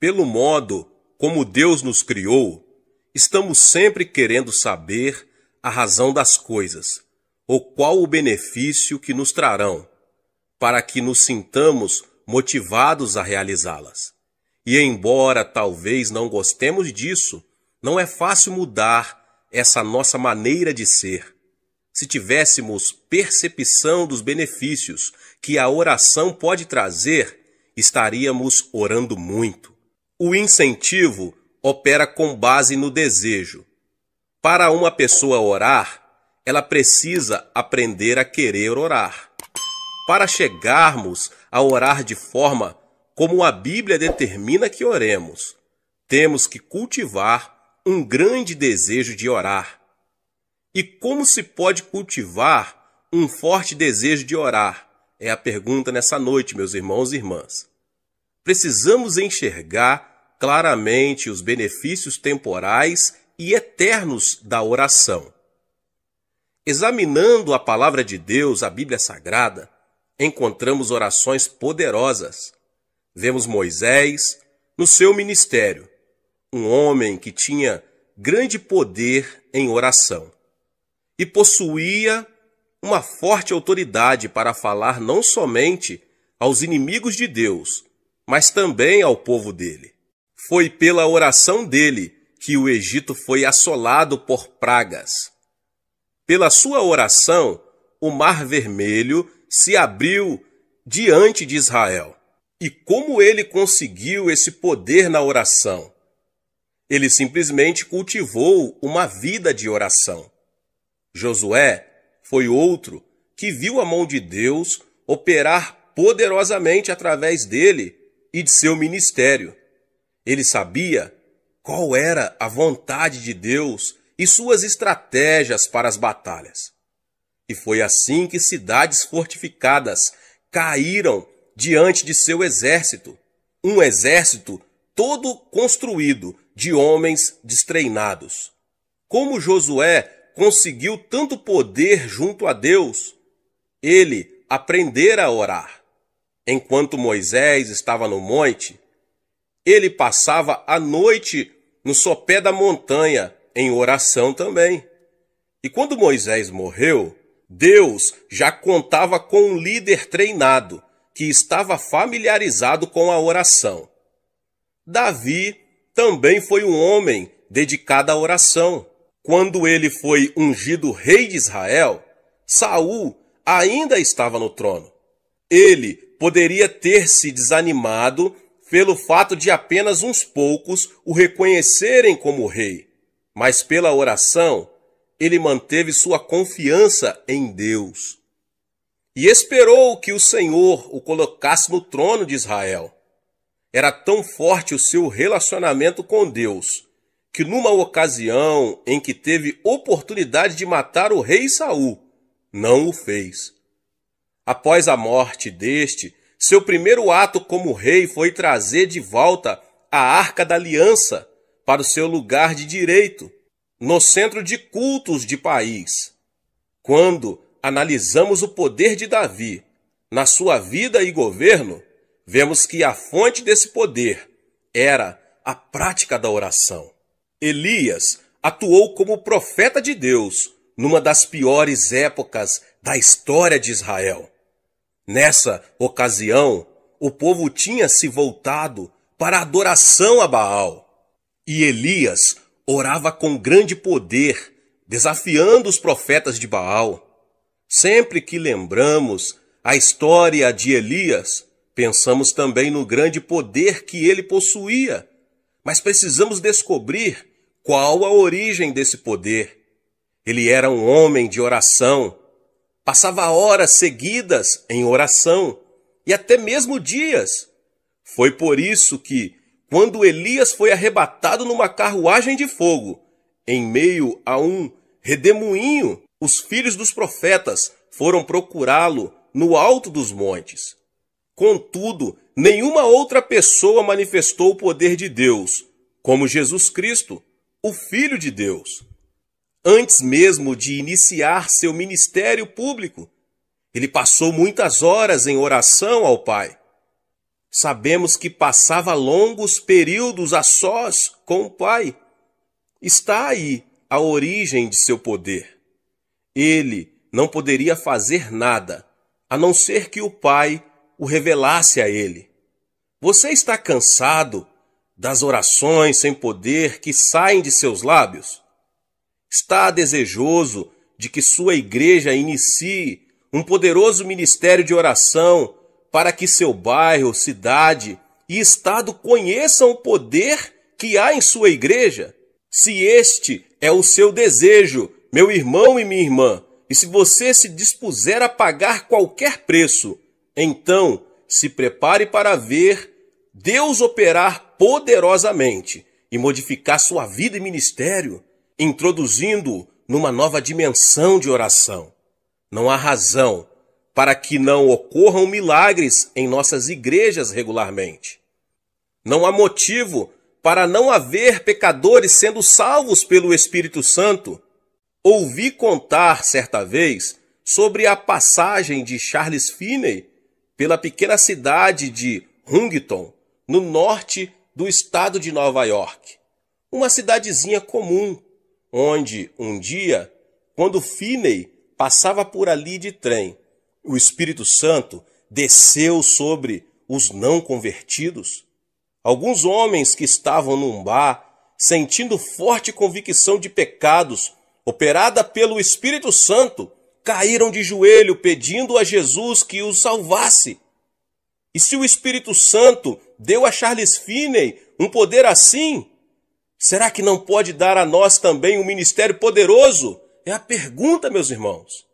Pelo modo como Deus nos criou, estamos sempre querendo saber a razão das coisas, ou qual o benefício que nos trarão, para que nos sintamos motivados a realizá-las. E embora talvez não gostemos disso, não é fácil mudar essa nossa maneira de ser. Se tivéssemos percepção dos benefícios que a oração pode trazer, estaríamos orando muito. O incentivo opera com base no desejo. Para uma pessoa orar, ela precisa aprender a querer orar. Para chegarmos a orar de forma como a Bíblia determina que oremos, temos que cultivar um grande desejo de orar. E como se pode cultivar um forte desejo de orar? É a pergunta nessa noite, meus irmãos e irmãs. Precisamos enxergar claramente os benefícios temporais e eternos da oração. Examinando a palavra de Deus, a Bíblia Sagrada, encontramos orações poderosas. Vemos Moisés no seu ministério, um homem que tinha grande poder em oração e possuía uma forte autoridade para falar não somente aos inimigos de Deus, mas também ao povo dele. Foi pela oração dele que o Egito foi assolado por pragas. Pela sua oração, o Mar Vermelho se abriu diante de Israel. E como ele conseguiu esse poder na oração? Ele simplesmente cultivou uma vida de oração. Josué foi outro que viu a mão de Deus operar poderosamente através dele e de seu ministério. Ele sabia qual era a vontade de Deus e suas estratégias para as batalhas. E foi assim que cidades fortificadas caíram diante de seu exército, um exército todo construído de homens destreinados. Como Josué conseguiu tanto poder junto a Deus? Ele aprendera a orar. Enquanto Moisés estava no monte, ele passava a noite no sopé da montanha em oração também. E quando Moisés morreu, Deus já contava com um líder treinado que estava familiarizado com a oração. Davi também foi um homem dedicado à oração. Quando ele foi ungido rei de Israel, Saul ainda estava no trono. Ele poderia ter se desanimado pelo fato de apenas uns poucos o reconhecerem como rei, mas pela oração, ele manteve sua confiança em Deus e esperou que o Senhor o colocasse no trono de Israel. Era tão forte o seu relacionamento com Deus, que numa ocasião em que teve oportunidade de matar o rei Saul, não o fez. Após a morte deste, seu primeiro ato como rei foi trazer de volta a Arca da Aliança para o seu lugar de direito, no centro de cultos de país. Quando analisamos o poder de Davi na sua vida e governo, vemos que a fonte desse poder era a prática da oração. Elias atuou como profeta de Deus numa das piores épocas da história de Israel. Nessa ocasião, o povo tinha se voltado para a adoração a Baal. E Elias orava com grande poder, desafiando os profetas de Baal. Sempre que lembramos a história de Elias, pensamos também no grande poder que ele possuía. Mas precisamos descobrir qual a origem desse poder. Ele era um homem de oração. Passava horas seguidas em oração e até mesmo dias. Foi por isso que, quando Elias foi arrebatado numa carruagem de fogo, em meio a um redemoinho, os filhos dos profetas foram procurá-lo no alto dos montes. Contudo, nenhuma outra pessoa manifestou o poder de Deus, como Jesus Cristo, o Filho de Deus. Antes mesmo de iniciar seu ministério público, ele passou muitas horas em oração ao Pai. Sabemos que passava longos períodos a sós com o Pai. Está aí a origem de seu poder. Ele não poderia fazer nada, a não ser que o Pai o revelasse a ele. Você está cansado das orações sem poder que saem de seus lábios? Está desejoso de que sua igreja inicie um poderoso ministério de oração para que seu bairro, cidade e estado conheçam o poder que há em sua igreja? Se este é o seu desejo, meu irmão e minha irmã, e se você se dispuser a pagar qualquer preço, então se prepare para ver Deus operar poderosamente e modificar sua vida e ministério, introduzindo-o numa nova dimensão de oração. Não há razão para que não ocorram milagres em nossas igrejas regularmente. Não há motivo para não haver pecadores sendo salvos pelo Espírito Santo. Ouvi contar certa vez sobre a passagem de Charles Finney pela pequena cidade de Huntington, no norte do estado de Nova York. Uma cidadezinha comum, onde um dia, quando Finney passava por ali de trem, o Espírito Santo desceu sobre os não convertidos. Alguns homens que estavam num bar, sentindo forte convicção de pecados, operada pelo Espírito Santo, caíram de joelho pedindo a Jesus que os salvasse. E se o Espírito Santo deu a Charles Finney um poder assim, será que não pode dar a nós também um ministério poderoso? É a pergunta, meus irmãos.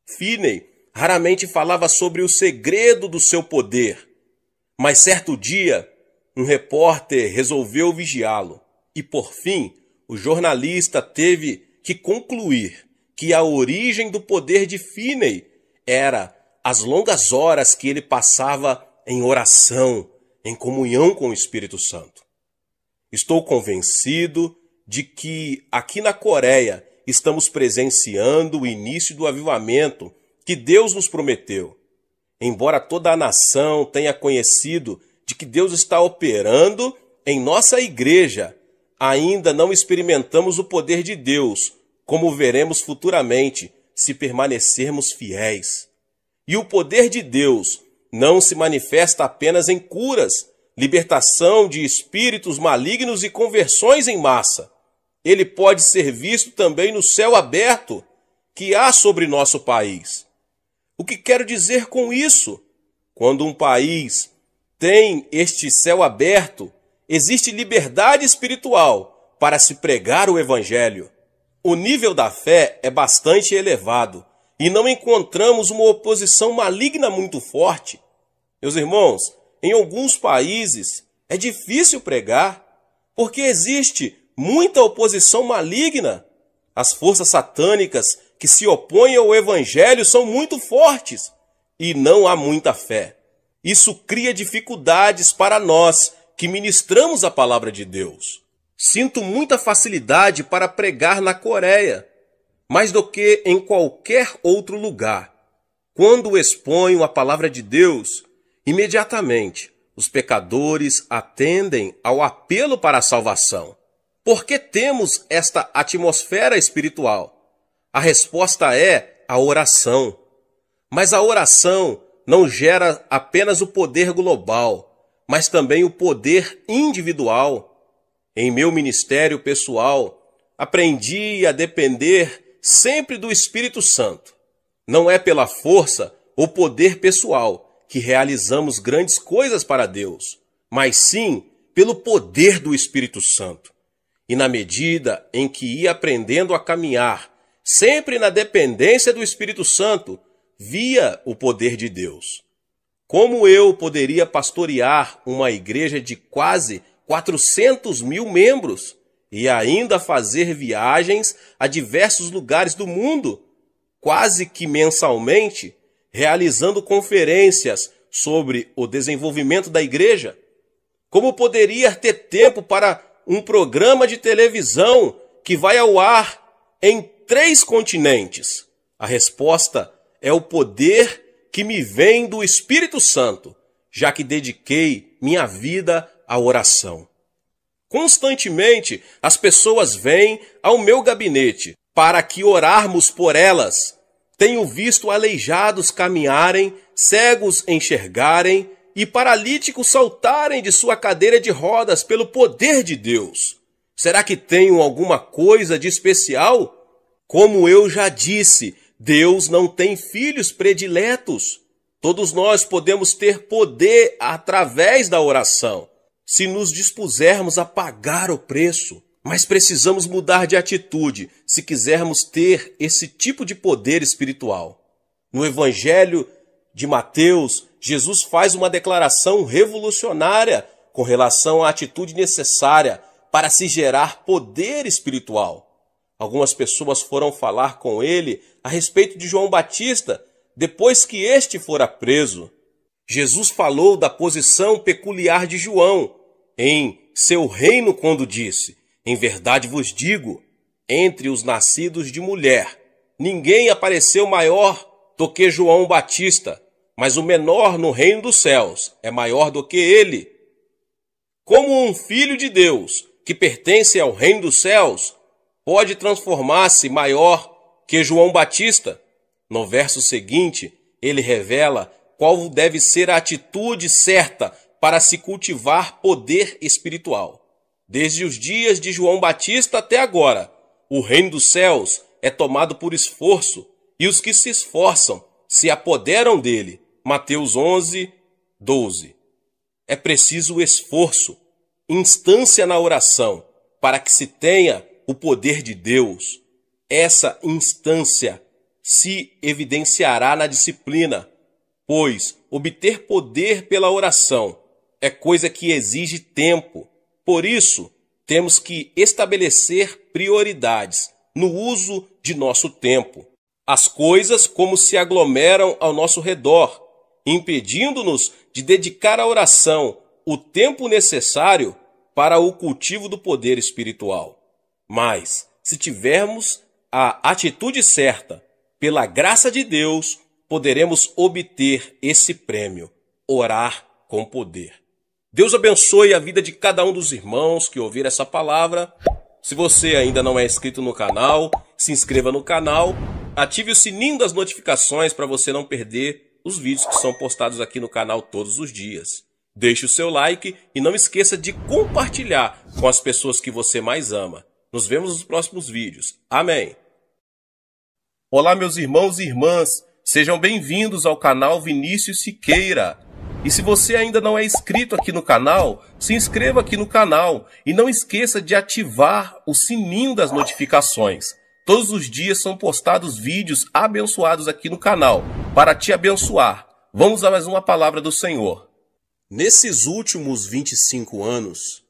Finney raramente falava sobre o segredo do seu poder, mas certo dia um repórter resolveu vigiá-lo e, por fim, o jornalista teve que concluir que a origem do poder de Finney era as longas horas que ele passava em oração, em comunhão com o Espírito Santo. Estou convencido de que aqui na Coreia estamos presenciando o início do avivamento que Deus nos prometeu. Embora toda a nação tenha conhecido de que Deus está operando em nossa igreja, ainda não experimentamos o poder de Deus, como veremos futuramente se permanecermos fiéis. E o poder de Deus não se manifesta apenas em curas, libertação de espíritos malignos e conversões em massa. Ele pode ser visto também no céu aberto que há sobre nosso país. O que quero dizer com isso? Quando um país tem este céu aberto, existe liberdade espiritual para se pregar o Evangelho. O nível da fé é bastante elevado e não encontramos uma oposição maligna muito forte. Meus irmãos, em alguns países é difícil pregar porque existe muita oposição maligna. As forças satânicas que se opõem ao Evangelho são muito fortes e não há muita fé. Isso cria dificuldades para nós que ministramos a palavra de Deus. Sinto muita facilidade para pregar na Coreia, mais do que em qualquer outro lugar. Quando exponho a palavra de Deus, imediatamente os pecadores atendem ao apelo para a salvação. Por que temos esta atmosfera espiritual? A resposta é a oração. Mas a oração não gera apenas o poder global, mas também o poder individual. Em meu ministério pessoal, aprendi a depender sempre do Espírito Santo. Não é pela força ou poder pessoal que realizamos grandes coisas para Deus, mas sim pelo poder do Espírito Santo. E na medida em que ia aprendendo a caminhar, sempre na dependência do Espírito Santo, via o poder de Deus. Como eu poderia pastorear uma igreja de quase 400 mil membros e ainda fazer viagens a diversos lugares do mundo, quase que mensalmente, realizando conferências sobre o desenvolvimento da igreja? Como poderia ter tempo para um programa de televisão que vai ao ar em 3 continentes? A resposta é o poder que me vem do Espírito Santo. já que dediquei minha vida à oração. Constantemente, as pessoas vêm ao meu gabinete para que orarmos por elas. Tenho visto aleijados caminharem, cegos enxergarem e paralíticos saltarem de sua cadeira de rodas pelo poder de Deus. Será que tenho alguma coisa de especial? Como eu já disse, Deus não tem filhos prediletos. Todos nós podemos ter poder através da oração, se nos dispusermos a pagar o preço. Mas precisamos mudar de atitude se quisermos ter esse tipo de poder espiritual. No Evangelho de Mateus, Jesus faz uma declaração revolucionária com relação à atitude necessária para se gerar poder espiritual. Algumas pessoas foram falar com ele a respeito de João Batista depois que este fora preso. Jesus falou da posição peculiar de João em seu reino quando disse: em verdade vos digo, entre os nascidos de mulher, ninguém apareceu maior do que João Batista, mas o menor no reino dos céus é maior do que ele. Como um filho de Deus, que pertence ao reino dos céus, pode transformar-se maior que João Batista? No verso seguinte, ele revela qual deve ser a atitude certa para se cultivar poder espiritual. Desde os dias de João Batista até agora, o reino dos céus é tomado por esforço, e os que se esforçam se apoderam dele. Mateus 11, 12. É preciso esforço, instância na oração, para que se tenha o poder de Deus. Essa instância se evidenciará na disciplina, pois obter poder pela oração é coisa que exige tempo. Por isso, temos que estabelecer prioridades no uso de nosso tempo. As coisas como se aglomeram ao nosso redor, impedindo-nos de dedicar à oração o tempo necessário para o cultivo do poder espiritual. Mas, se tivermos a atitude certa, pela graça de Deus, poderemos obter esse prêmio, orar com poder. Deus abençoe a vida de cada um dos irmãos que ouvir essa palavra. Se você ainda não é inscrito no canal, se inscreva no canal, ative o sininho das notificações para você não perder os vídeos que são postados aqui no canal todos os dias. Deixe o seu like e não esqueça de compartilhar com as pessoas que você mais ama. Nos vemos nos próximos vídeos. Amém. Olá, meus irmãos e irmãs. Sejam bem-vindos ao canal Vinícius Siqueira. E se você ainda não é inscrito aqui no canal, se inscreva aqui no canal e não esqueça de ativar o sininho das notificações. Todos os dias são postados vídeos abençoados aqui no canal, para te abençoar. Vamos a mais uma palavra do Senhor. Nesses últimos 25 anos,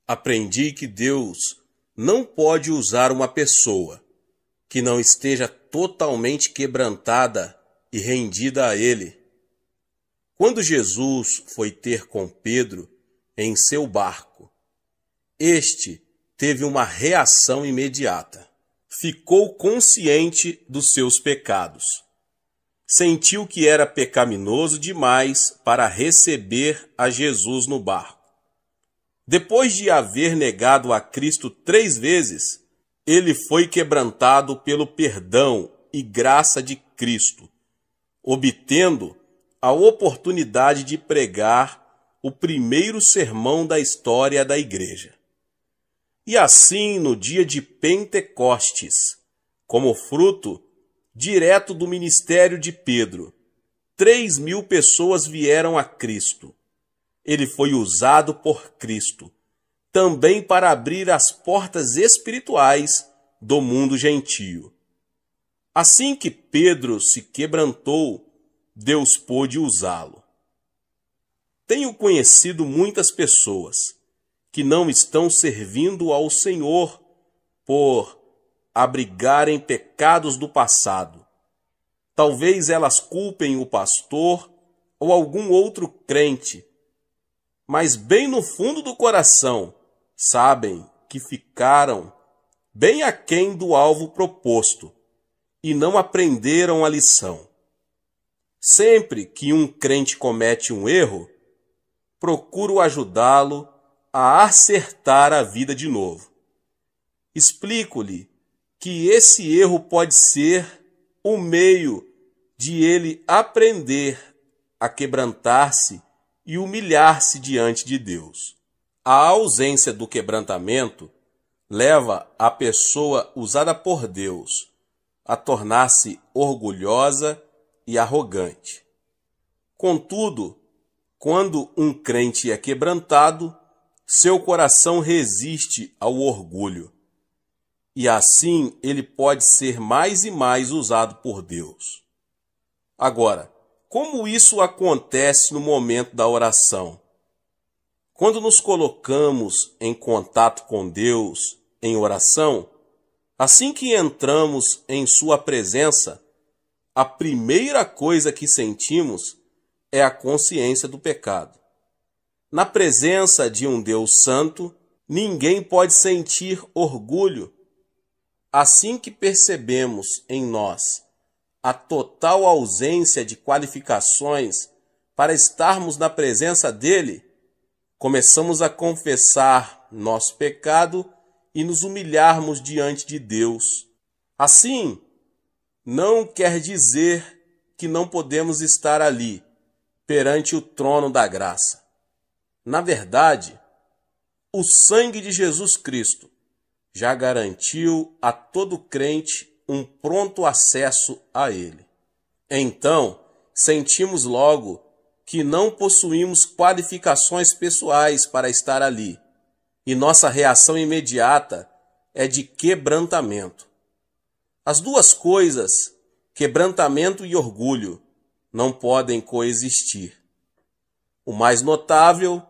aprendi que Deus não pode usar uma pessoa que não esteja totalmente quebrantada e rendida a Ele. Quando Jesus foi ter com Pedro em seu barco, este teve uma reação imediata. Ficou consciente dos seus pecados. Sentiu que era pecaminoso demais para receber a Jesus no barco. Depois de haver negado a Cristo 3 vezes, ele foi quebrantado pelo perdão e graça de Cristo, obtendo a oportunidade de pregar o primeiro sermão da história da igreja. E assim, no dia de Pentecostes, como fruto direto do ministério de Pedro, 3.000 pessoas vieram a Cristo. Ele foi usado por Cristo também para abrir as portas espirituais do mundo gentio. Assim que Pedro se quebrantou, Deus pôde usá-lo. Tenho conhecido muitas pessoas que não estão servindo ao Senhor por abrigarem pecados do passado. Talvez elas culpem o pastor ou algum outro crente, mas bem no fundo do coração sabem que ficaram bem aquém do alvo proposto e não aprenderam a lição. Sempre que um crente comete um erro, procuro ajudá-lo a acertar a vida de novo. Explico-lhe que esse erro pode ser o meio de ele aprender a quebrantar-se e humilhar-se diante de Deus. A ausência do quebrantamento leva a pessoa usada por Deus a tornar-se orgulhosa e arrogante. Contudo, quando um crente é quebrantado, seu coração resiste ao orgulho, e assim ele pode ser mais e mais usado por Deus. Agora, como isso acontece no momento da oração? Quando nos colocamos em contato com Deus em oração, assim que entramos em sua presença, a primeira coisa que sentimos é a consciência do pecado. Na presença de um Deus santo, ninguém pode sentir orgulho. Assim que percebemos em nós a total ausência de qualificações para estarmos na presença dele, começamos a confessar nosso pecado e nos humilharmos diante de Deus. Assim, não quer dizer que não podemos estar ali, perante o trono da graça. Na verdade, o sangue de Jesus Cristo já garantiu a todo crente um pronto acesso a ele. Então, sentimos logo que não possuímos qualificações pessoais para estar ali, e nossa reação imediata é de quebrantamento. As duas coisas, quebrantamento e orgulho, não podem coexistir. O mais notável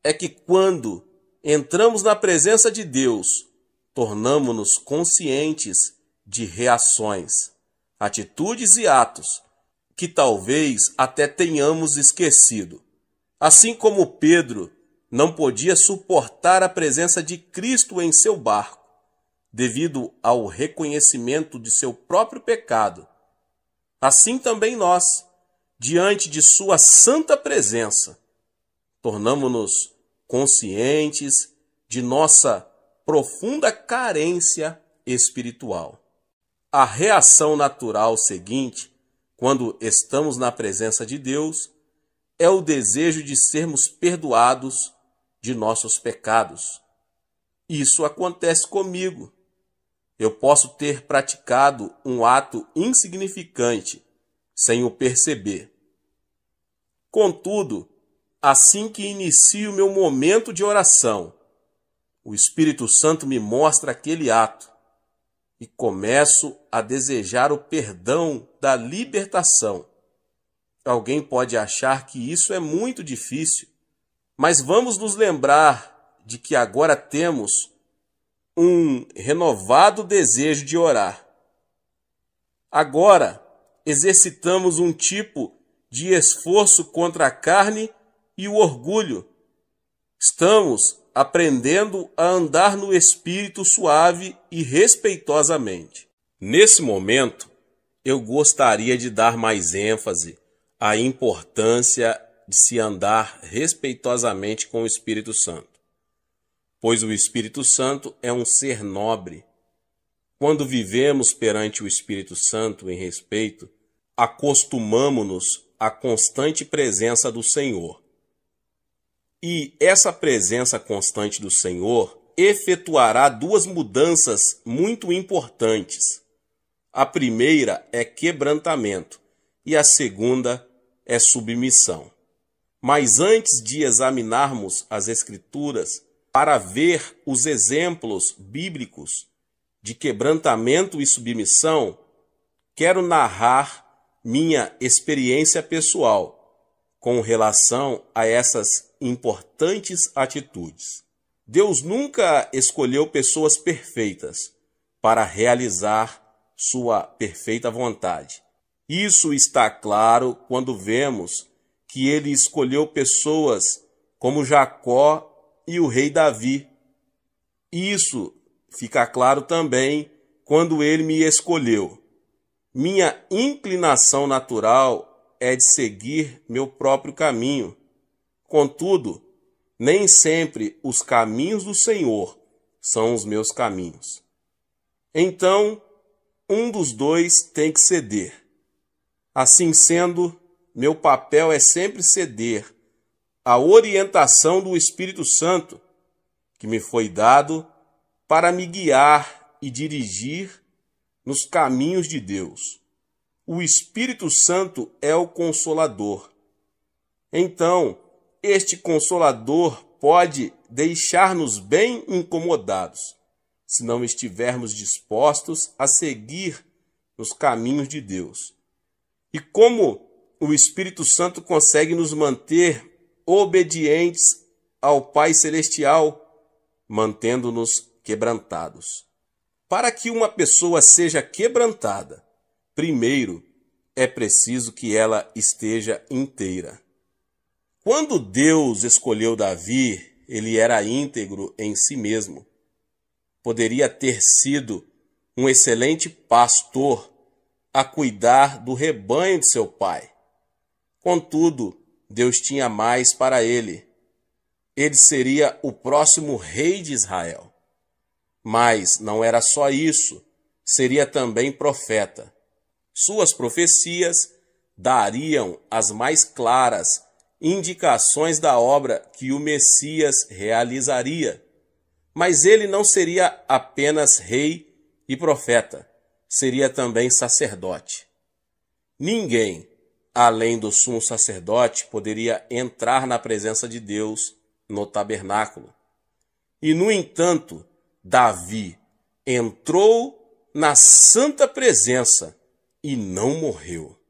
é que quando entramos na presença de Deus, tornamo-nos conscientes de reações, atitudes e atos que talvez até tenhamos esquecido. Assim como Pedro não podia suportar a presença de Cristo em seu barco, devido ao reconhecimento de seu próprio pecado, assim também nós, diante de sua santa presença, tornamo-nos conscientes de nossa profunda carência espiritual. A reação natural seguinte, quando estamos na presença de Deus, é o desejo de sermos perdoados de nossos pecados. Isso acontece comigo. Eu posso ter praticado um ato insignificante sem o perceber. Contudo, assim que inicio meu momento de oração, o Espírito Santo me mostra aquele ato e começo a desejar o perdão da libertação. Alguém pode achar que isso é muito difícil, mas vamos nos lembrar de que agora temos um renovado desejo de orar. Agora exercitamos um tipo de esforço contra a carne e o orgulho. Estamos aprendendo a andar no Espírito suave e respeitosamente. Nesse momento, eu gostaria de dar mais ênfase à importância de se andar respeitosamente com o Espírito Santo, pois o Espírito Santo é um ser nobre. Quando vivemos perante o Espírito Santo em respeito, acostumamo-nos à constante presença do Senhor. E essa presença constante do Senhor efetuará duas mudanças muito importantes. A primeira é quebrantamento e a segunda é submissão. Mas antes de examinarmos as Escrituras para ver os exemplos bíblicos de quebrantamento e submissão, quero narrar minha experiência pessoal com relação a essas importantes atitudes. Deus nunca escolheu pessoas perfeitas para realizar sua perfeita vontade. Isso está claro quando vemos que ele escolheu pessoas como Jacó e o rei Davi. Isso fica claro também quando ele me escolheu. Minha inclinação natural é de seguir meu próprio caminho, Contudo, nem sempre os caminhos do Senhor são os meus caminhos. Então, um dos dois tem que ceder. Assim sendo, meu papel é sempre ceder à orientação do Espírito Santo, que me foi dado para me guiar e dirigir nos caminhos de Deus. O Espírito Santo é o Consolador. Então, este Consolador pode deixar-nos bem incomodados, se não estivermos dispostos a seguir nos caminhos de Deus. E como o Espírito Santo consegue nos manter obedientes ao Pai Celestial, mantendo-nos quebrantados. Para que uma pessoa seja quebrantada, primeiro é preciso que ela esteja inteira. Quando Deus escolheu Davi, ele era íntegro em si mesmo. Poderia ter sido um excelente pastor a cuidar do rebanho de seu pai. Contudo, Deus tinha mais para ele. Ele seria o próximo rei de Israel. Mas não era só isso, seria também profeta. Suas profecias dariam as mais claras indicações da obra que o Messias realizaria. Mas ele não seria apenas rei e profeta, seria também sacerdote. Ninguém, além do sumo sacerdote, poderia entrar na presença de Deus no tabernáculo. E, no entanto, Davi entrou na santa presença e não morreu.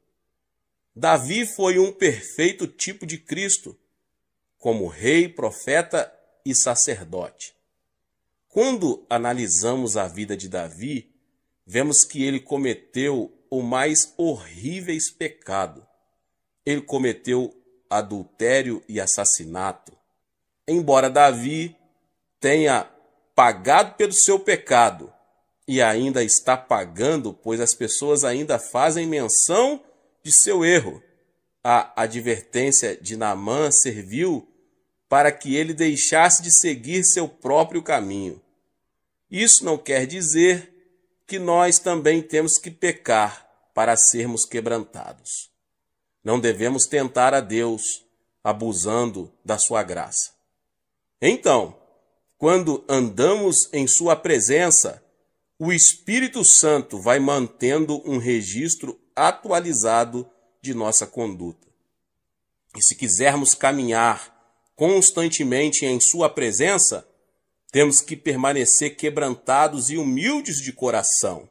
Davi foi um perfeito tipo de Cristo, como rei, profeta e sacerdote. Quando analisamos a vida de Davi, vemos que ele cometeu o mais horríveis pecado. Ele cometeu adultério e assassinato. Embora Davi tenha pagado pelo seu pecado e ainda está pagando, pois as pessoas ainda fazem menção de seu erro, a advertência de Naamã serviu para que ele deixasse de seguir seu próprio caminho. Isso não quer dizer que nós também temos que pecar para sermos quebrantados. Não devemos tentar a Deus, abusando da sua graça. Então, quando andamos em sua presença, o Espírito Santo vai mantendo um registro atualizado de nossa conduta. E se quisermos caminhar constantemente em sua presença, temos que permanecer quebrantados e humildes de coração.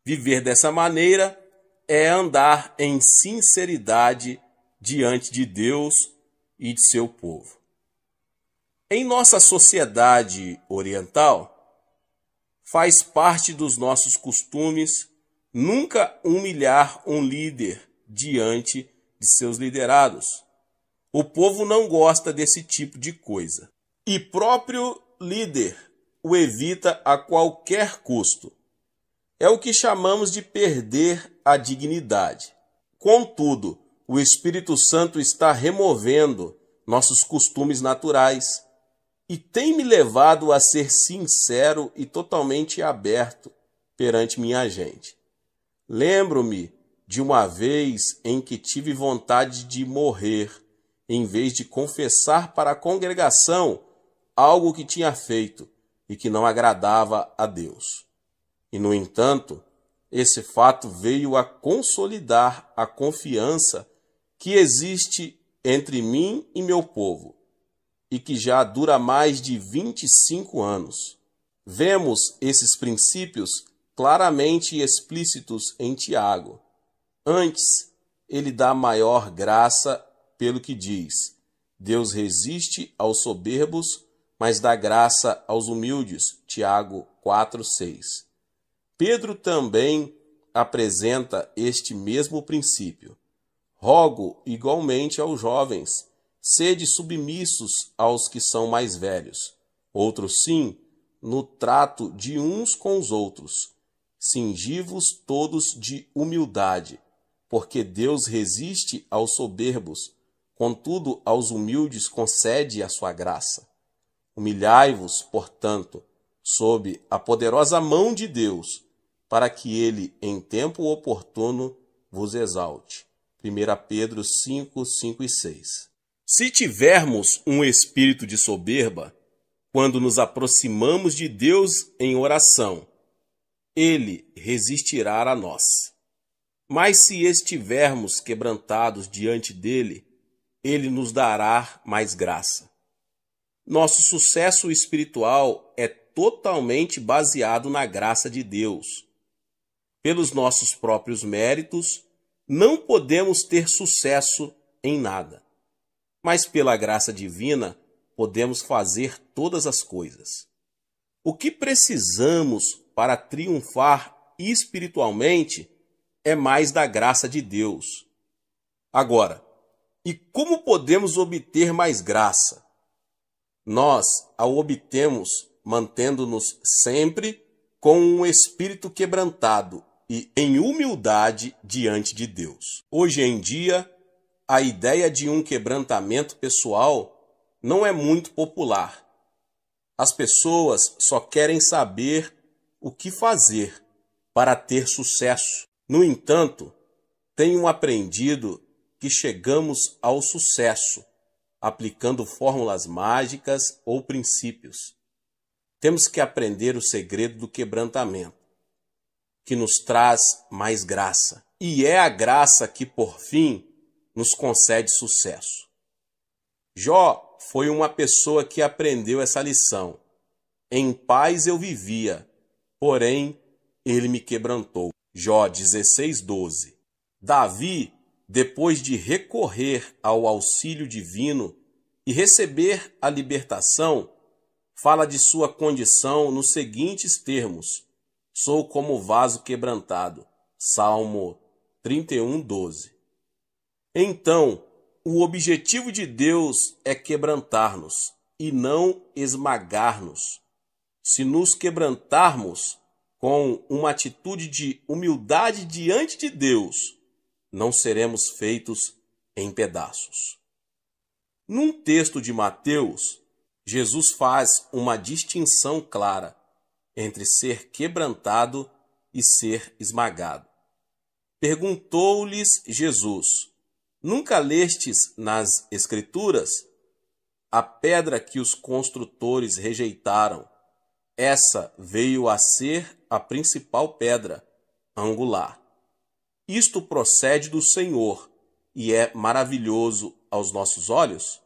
Viver dessa maneira é andar em sinceridade diante de Deus e de seu povo. Em nossa sociedade oriental, faz parte dos nossos costumes nunca humilhar um líder diante de seus liderados. O povo não gosta desse tipo de coisa. E próprio líder o evita a qualquer custo. É o que chamamos de perder a dignidade. Contudo, o Espírito Santo está removendo nossos costumes naturais e tem me levado a ser sincero e totalmente aberto perante minha gente. Lembro-me de uma vez em que tive vontade de morrer, em vez de confessar para a congregação algo que tinha feito e que não agradava a Deus. E, no entanto, esse fato veio a consolidar a confiança que existe entre mim e meu povo, e que já dura mais de 25 anos. Vemos esses princípios claramente explícitos em Tiago. Antes, ele dá maior graça pelo que diz: Deus resiste aos soberbos, mas dá graça aos humildes. Tiago 4:6. Pedro também apresenta este mesmo princípio. Rogo igualmente aos jovens, sede submissos aos que são mais velhos. Outros sim, no trato de uns com os outros. Cingi-vos todos de humildade, porque Deus resiste aos soberbos, Contudo, aos humildes concede a sua graça. Humilhai-vos, portanto, sob a poderosa mão de Deus, para que ele, em tempo oportuno, vos exalte. 1 Pedro 5, 5 e 6. Se tivermos um espírito de soberba, quando nos aproximamos de Deus em oração, ele resistirá a nós. Mas se estivermos quebrantados diante dele, ele nos dará mais graça. Nosso sucesso espiritual é totalmente baseado na graça de Deus. Pelos nossos próprios méritos, não podemos ter sucesso em nada, mas pela graça divina podemos fazer todas as coisas. O que precisamos para triunfar espiritualmente é mais da graça de Deus. Agora, e como podemos obter mais graça? Nós a obtemos mantendo-nos sempre com um espírito quebrantado e em humildade diante de Deus. Hoje em dia, a ideia de um quebrantamento pessoal não é muito popular. As pessoas só querem saber o que fazer para ter sucesso. No entanto, tenho aprendido que chegamos ao sucesso aplicando fórmulas mágicas ou princípios. Temos que aprender o segredo do quebrantamento, que nos traz mais graça. E é a graça que, por fim, nos concede sucesso. Jó foi uma pessoa que aprendeu essa lição. Em paz eu vivia, porém ele me quebrantou. Jó 16:12. Davi, depois de recorrer ao auxílio divino e receber a libertação, fala de sua condição nos seguintes termos: sou como vaso quebrantado. Salmo 31:12. Então, o objetivo de Deus é quebrantar-nos e não esmagar-nos. Se nos quebrantarmos com uma atitude de humildade diante de Deus, não seremos feitos em pedaços. Num texto de Mateus, Jesus faz uma distinção clara entre ser quebrantado e ser esmagado. Perguntou-lhes Jesus: nunca lestes nas Escrituras? A pedra que os construtores rejeitaram, essa veio a ser a principal pedra angular. Isto procede do Senhor e é maravilhoso aos nossos olhos?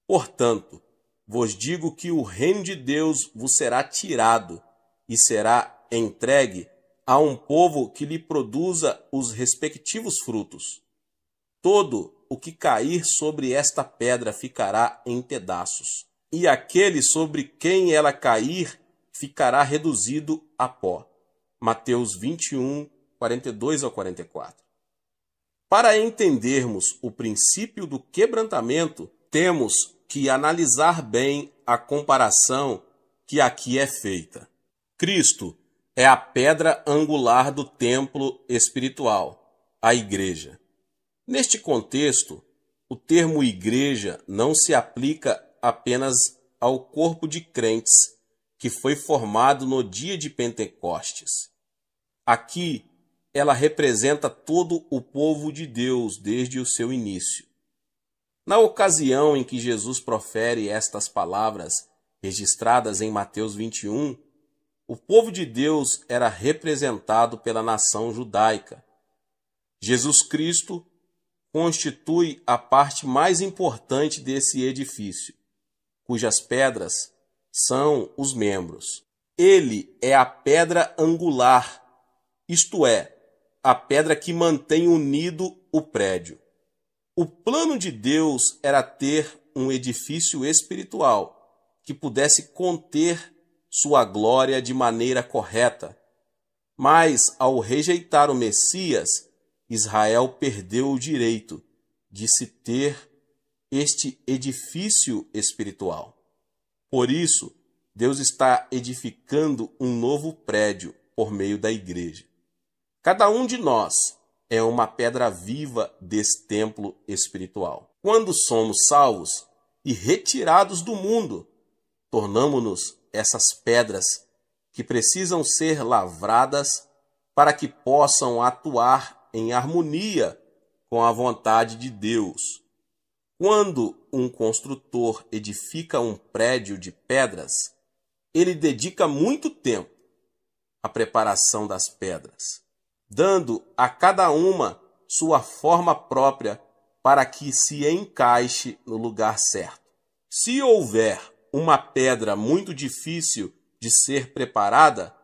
Portanto, vos digo que o reino de Deus vos será tirado e será entregue a um povo que lhe produza os respectivos frutos. Todo o que cair sobre esta pedra ficará em pedaços, e aquele sobre quem ela cair ficará reduzido a pó. Mateus 21, 42 ao 44. Para entendermos o princípio do quebrantamento, temos que analisar bem a comparação que aqui é feita. Cristo é a pedra angular do templo espiritual, a igreja. Neste contexto, o termo igreja não se aplica apenas ao corpo de crentes que foi formado no dia de Pentecostes. Aqui, ela representa todo o povo de Deus desde o seu início. Na ocasião em que Jesus profere estas palavras registradas em Mateus 21, o povo de Deus era representado pela nação judaica. Jesus Cristo constitui a parte mais importante desse edifício, cujas pedras são os membros. Ele é a pedra angular, isto é, a pedra que mantém unido o prédio. O plano de Deus era ter um edifício espiritual que pudesse conter sua glória de maneira correta. Mas, ao rejeitar o Messias, Israel perdeu o direito de se ter este edifício espiritual. Por isso, Deus está edificando um novo prédio por meio da igreja. Cada um de nós é uma pedra viva desse templo espiritual. Quando somos salvos e retirados do mundo, tornamo-nos essas pedras que precisam ser lavradas para que possam atuar em harmonia com a vontade de Deus. Quando um construtor edifica um prédio de pedras, ele dedica muito tempo à preparação das pedras, dando a cada uma sua forma própria para que se encaixe no lugar certo. Se houver uma pedra muito difícil de ser preparada,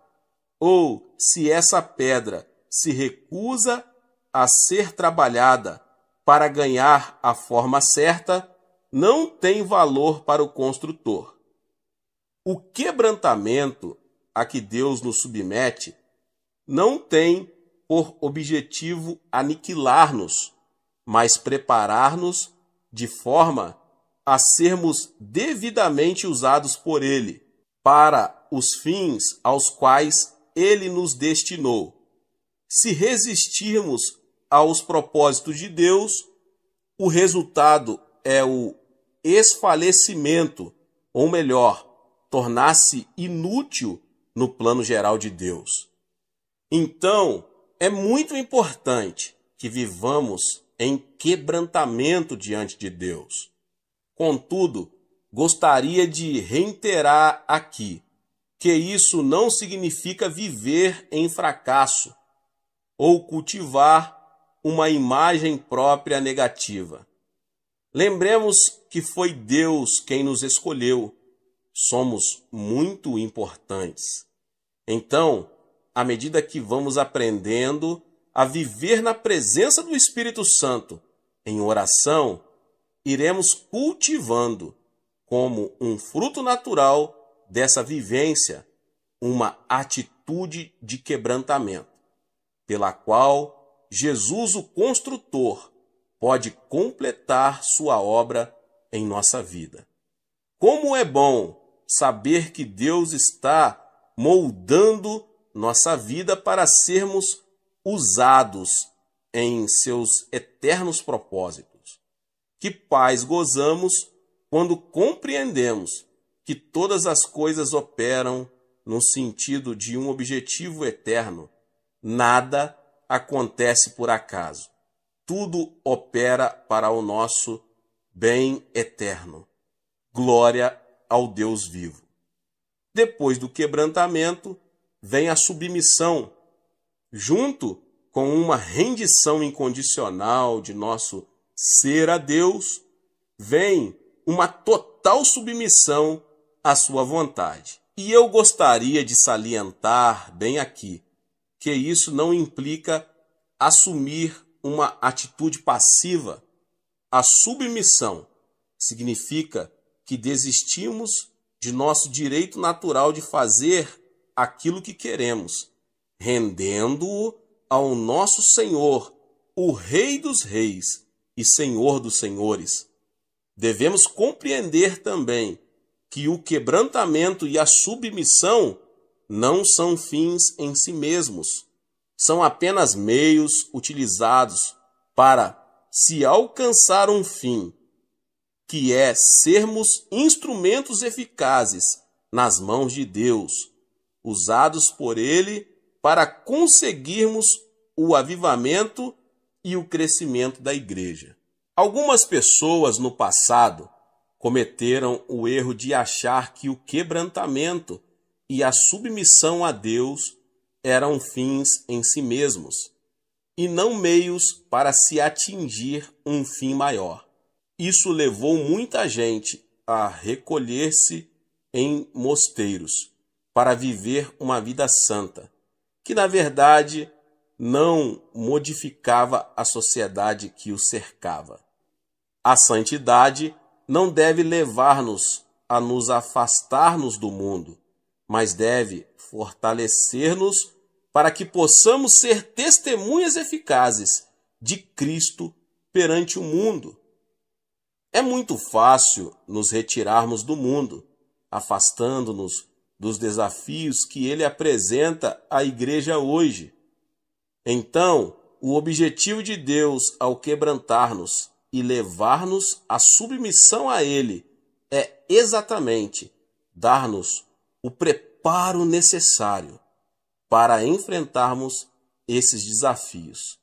ou se essa pedra se recusa a ser trabalhada para ganhar a forma certa, não tem valor para o construtor. O quebrantamento a que Deus nos submete não tem por objetivo aniquilar-nos, mas preparar-nos de forma a sermos devidamente usados por Ele, para os fins aos quais Ele nos destinou. Se resistirmos aos propósitos de Deus, o resultado é o esfalecimento, ou melhor, tornar-se inútil no plano geral de Deus. Então, é muito importante que vivamos em quebrantamento diante de Deus. Contudo, gostaria de reiterar aqui que isso não significa viver em fracasso ou cultivar uma imagem própria negativa. Lembremos que foi Deus quem nos escolheu. Somos muito importantes. Então, à medida que vamos aprendendo a viver na presença do Espírito Santo em oração, iremos cultivando, como um fruto natural dessa vivência, uma atitude de quebrantamento, pela qual Jesus, o construtor, pode completar sua obra em nossa vida. Como é bom saber que Deus está moldando nossa vida para sermos usados em seus eternos propósitos. Que paz gozamos quando compreendemos que todas as coisas operam no sentido de um objetivo eterno. Nada acontece por acaso. Tudo opera para o nosso bem eterno. Glória ao Deus vivo. Depois do quebrantamento, vem a submissão, junto com uma rendição incondicional de nosso ser a Deus, vem uma total submissão à sua vontade. E eu gostaria de salientar bem aqui que isso não implica assumir uma atitude passiva. A submissão significa que desistimos de nosso direito natural de fazer aquilo que queremos, rendendo-o ao nosso Senhor, o Rei dos Reis e Senhor dos Senhores. Devemos compreender também que o quebrantamento e a submissão não são fins em si mesmos, são apenas meios utilizados para se alcançar um fim, que é sermos instrumentos eficazes nas mãos de Deus, usados por Ele para conseguirmos o avivamento e o crescimento da igreja. Algumas pessoas no passado cometeram o erro de achar que o quebrantamento e a submissão a Deus eram fins em si mesmos, e não meios para se atingir um fim maior. Isso levou muita gente a recolher-se em mosteiros para viver uma vida santa, que na verdade não modificava a sociedade que o cercava. A santidade não deve levar-nos a nos afastar-nos do mundo, mas deve fortalecer-nos para que possamos ser testemunhas eficazes de Cristo perante o mundo. É muito fácil nos retirarmos do mundo, afastando-nos dos desafios que ele apresenta à igreja hoje. Então, o objetivo de Deus ao quebrantar-nos e levar-nos à submissão a Ele é exatamente dar-nos o preparo necessário para enfrentarmos esses desafios.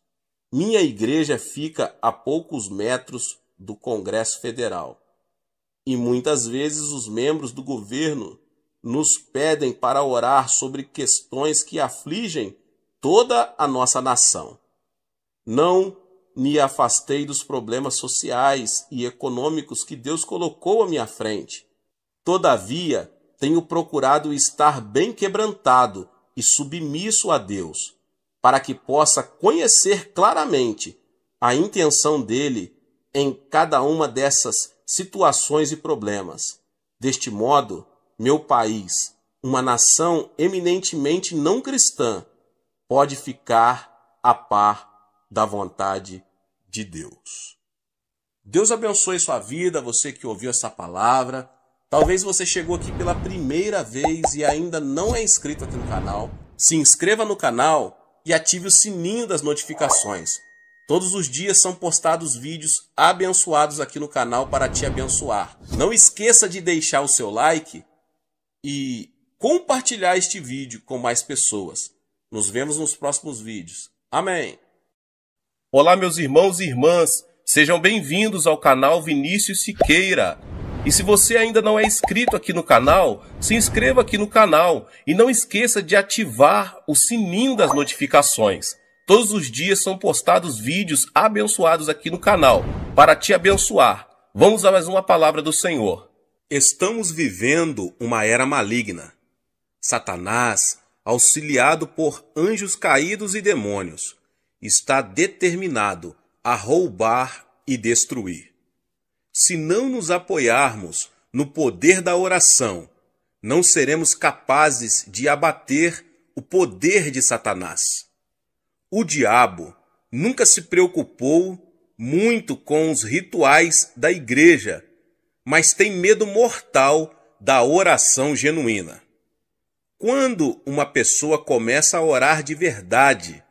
Minha igreja fica a poucos metros do Congresso Federal e muitas vezes os membros do governo nos pedem para orar sobre questões que afligem toda a nossa nação. Não me afastei dos problemas sociais e econômicos que Deus colocou à minha frente. Todavia, tenho procurado estar bem quebrantado e submisso a Deus, para que possa conhecer claramente a intenção dele em cada uma dessas situações e problemas. Deste modo, meu país, uma nação eminentemente não cristã, pode ficar a par da vontade de Deus. Deus abençoe sua vida, você que ouviu essa palavra. Talvez você chegou aqui pela primeira vez e ainda não é inscrito aqui no canal. Se inscreva no canal e ative o sininho das notificações. Todos os dias são postados vídeos abençoados aqui no canal para te abençoar. Não esqueça de deixar o seu like e compartilhar este vídeo com mais pessoas. Nos vemos nos próximos vídeos. Amém. Olá, meus irmãos e irmãs. Sejam bem-vindos ao canal Vinícius Siqueira. E se você ainda não é inscrito aqui no canal, se inscreva aqui no canal e não esqueça de ativar o sininho das notificações. Todos os dias são postados vídeos abençoados aqui no canal para te abençoar. Vamos a mais uma palavra do Senhor. Estamos vivendo uma era maligna. Satanás, auxiliado por anjos caídos e demônios, está determinado a roubar e destruir. Se não nos apoiarmos no poder da oração, não seremos capazes de abater o poder de Satanás. O diabo nunca se preocupou muito com os rituais da igreja, mas tem medo mortal da oração genuína. Quando uma pessoa começa a orar de verdade,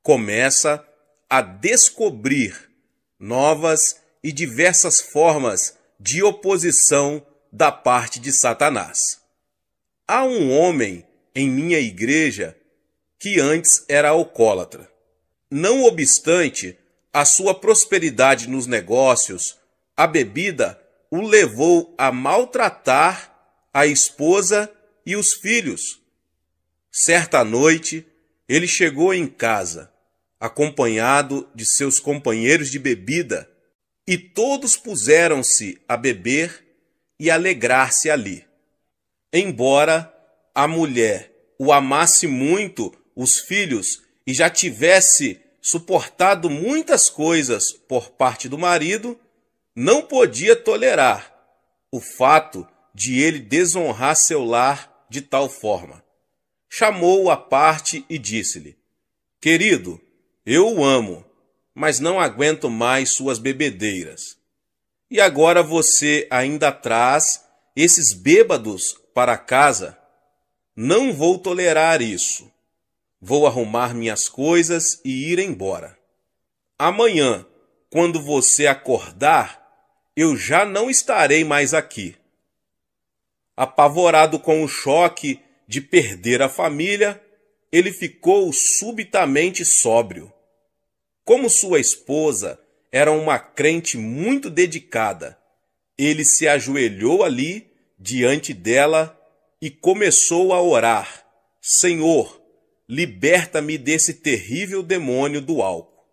começa a descobrir novas e diversas formas de oposição da parte de Satanás. Há um homem em minha igreja que antes era alcoólatra. Não obstante a sua prosperidade nos negócios, a bebida o levou a maltratar a esposa e os filhos. Certa noite, ele chegou em casa, acompanhado de seus companheiros de bebida, e todos puseram-se a beber e alegrar-se ali. Embora a mulher o amasse muito, os filhos, e já tivesse suportado muitas coisas por parte do marido, não podia tolerar o fato de ele desonrar seu lar de tal forma. Chamou-o à parte e disse-lhe: "Querido, eu o amo, mas não aguento mais suas bebedeiras. E agora você ainda traz esses bêbados para casa? Não vou tolerar isso. Vou arrumar minhas coisas e ir embora. Amanhã, quando você acordar, eu já não estarei mais aqui." Apavorado com o choque de perder a família, ele ficou subitamente sóbrio. Como sua esposa era uma crente muito dedicada, ele se ajoelhou ali diante dela e começou a orar: "Senhor, liberta-me desse terrível demônio do álcool."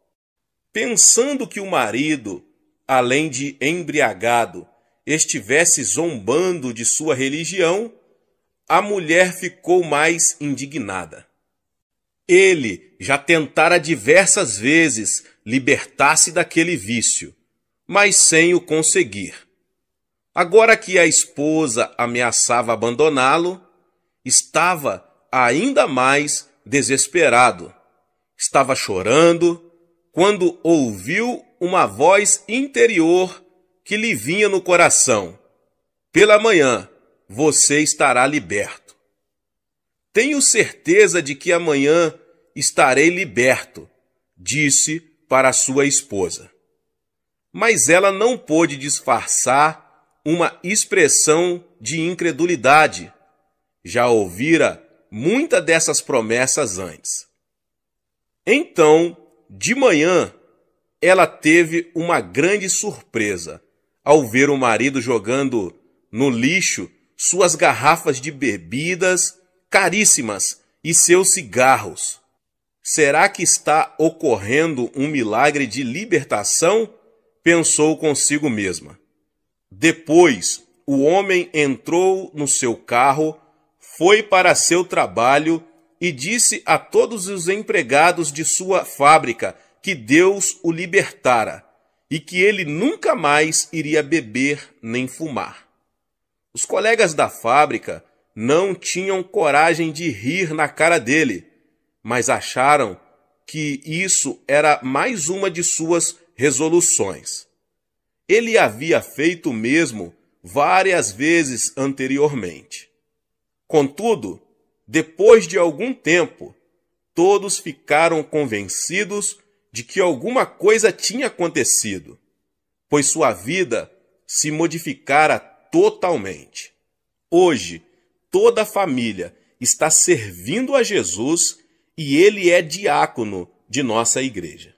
Pensando que o marido, além de embriagado, estivesse zombando de sua religião, a mulher ficou mais indignada. Ele já tentara diversas vezes libertar-se daquele vício, mas sem o conseguir. Agora que a esposa ameaçava abandoná-lo, estava ainda mais desesperado. Estava chorando quando ouviu uma voz interior que lhe vinha no coração: "Pela manhã você estará liberto." "Tenho certeza de que amanhã estarei liberto", disse para sua esposa. Mas ela não pôde disfarçar uma expressão de incredulidade. Já ouvira muitas dessas promessas antes. Então, de manhã, ela teve uma grande surpresa ao ver o marido jogando no lixo suas garrafas de bebidas caríssimas e seus cigarros. Será que está ocorrendo um milagre de libertação? Pensou consigo mesma. Depois, o homem entrou no seu carro, foi para seu trabalho e disse a todos os empregados de sua fábrica que Deus o libertara e que ele nunca mais iria beber nem fumar. Os colegas da fábrica não tinham coragem de rir na cara dele, mas acharam que isso era mais uma de suas resoluções. Ele havia feito o mesmo várias vezes anteriormente. Contudo, depois de algum tempo, todos ficaram convencidos de que alguma coisa tinha acontecido, pois sua vida se modificara totalmente. Hoje, toda a família está servindo a Jesus e ele é diácono de nossa igreja.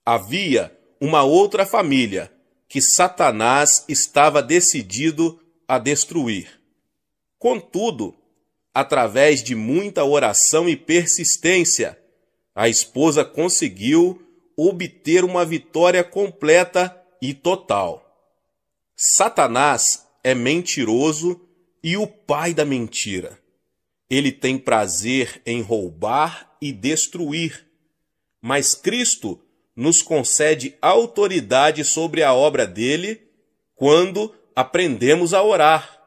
Havia uma outra família que Satanás estava decidido a destruir. Contudo, através de muita oração e persistência, a esposa conseguiu obter uma vitória completa e total. Satanás é mentiroso e o pai da mentira. Ele tem prazer em roubar e destruir, mas Cristo nos concede autoridade sobre a obra dele quando aprendemos a orar.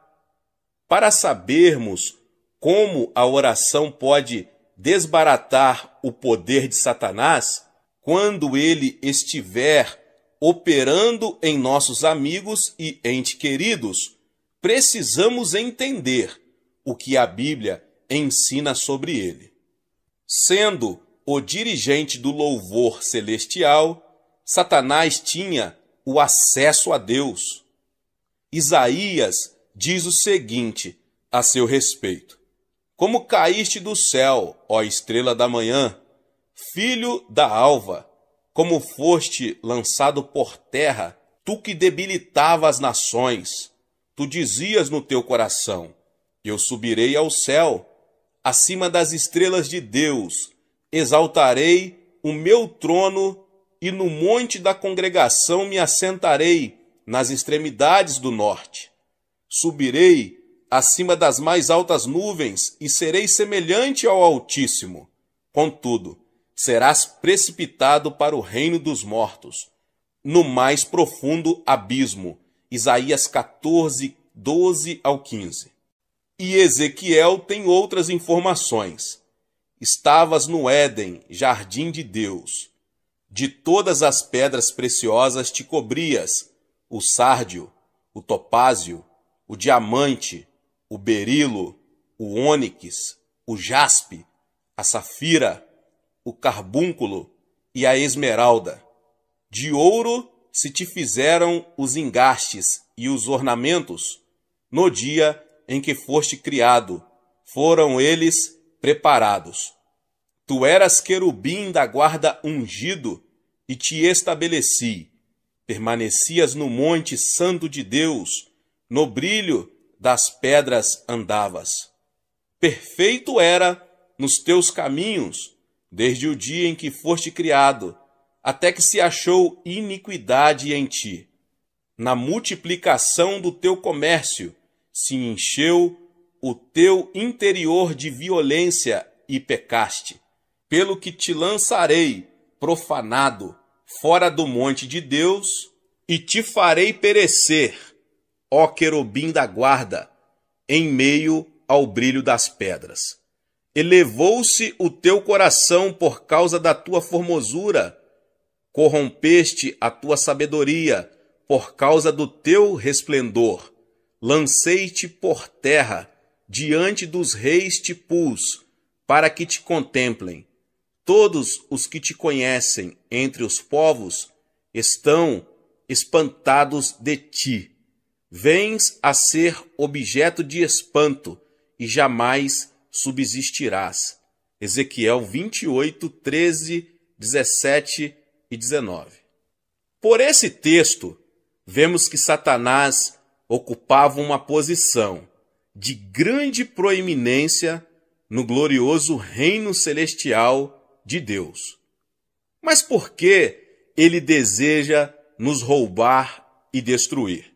Para sabermos como a oração pode desbaratar o poder de Satanás, quando ele estiver operando em nossos amigos e entes queridos, precisamos entender o que a Bíblia ensina sobre ele. Sendo o dirigente do louvor celestial, Satanás tinha o acesso a Deus. Isaías diz o seguinte a seu respeito: como caíste do céu, ó estrela da manhã, filho da alva, como foste lançado por terra, tu que debilitava as nações, tu dizias no teu coração: eu subirei ao céu, acima das estrelas de Deus, exaltarei o meu trono e no monte da congregação me assentarei nas extremidades do norte. Subirei acima das mais altas nuvens e serei semelhante ao Altíssimo. Contudo, serás precipitado para o reino dos mortos, no mais profundo abismo. Isaías 14, 12 ao 15. E Ezequiel tem outras informações. Estavas no Éden, jardim de Deus. De todas as pedras preciosas te cobrias, o sárdio, o topázio, o diamante, o berilo, o ônix, o jaspe, a safira, o carbúnculo e a esmeralda. De ouro se te fizeram os engastes e os ornamentos. No dia em que foste criado, foram eles preparados. Tu eras querubim da guarda ungido e te estabeleci. Permanecias no monte santo de Deus, no brilho das pedras andavas. Perfeito era nos teus caminhos, desde o dia em que foste criado, até que se achou iniquidade em ti. Na multiplicação do teu comércio se encheu o teu interior de violência e pecaste, pelo que te lançarei profanado fora do monte de Deus e te farei perecer, ó querubim da guarda, em meio ao brilho das pedras. Elevou-se o teu coração por causa da tua formosura, corrompeste a tua sabedoria por causa do teu resplendor. Lancei-te por terra, diante dos reis te pus, para que te contemplem. Todos os que te conhecem entre os povos estão espantados de ti. Vens a ser objeto de espanto e jamais subsistirás. Ezequiel 28, 13, 17 e 19. Por esse texto, vemos que Satanás ocupava uma posição de grande proeminência no glorioso reino celestial de Deus. Mas por que ele deseja nos roubar e destruir?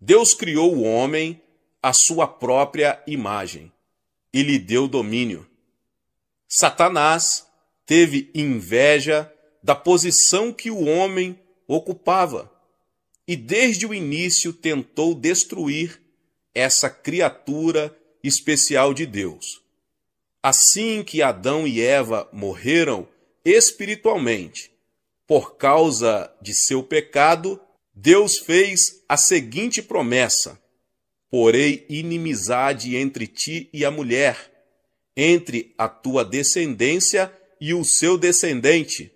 Deus criou o homem à sua própria imagem e lhe deu domínio. Satanás teve inveja da posição que o homem ocupava e desde o início tentou destruir essa criatura especial de Deus. Assim que Adão e Eva morreram espiritualmente por causa de seu pecado, Deus fez a seguinte promessa: porei inimizade entre ti e a mulher, entre a tua descendência e o seu descendente.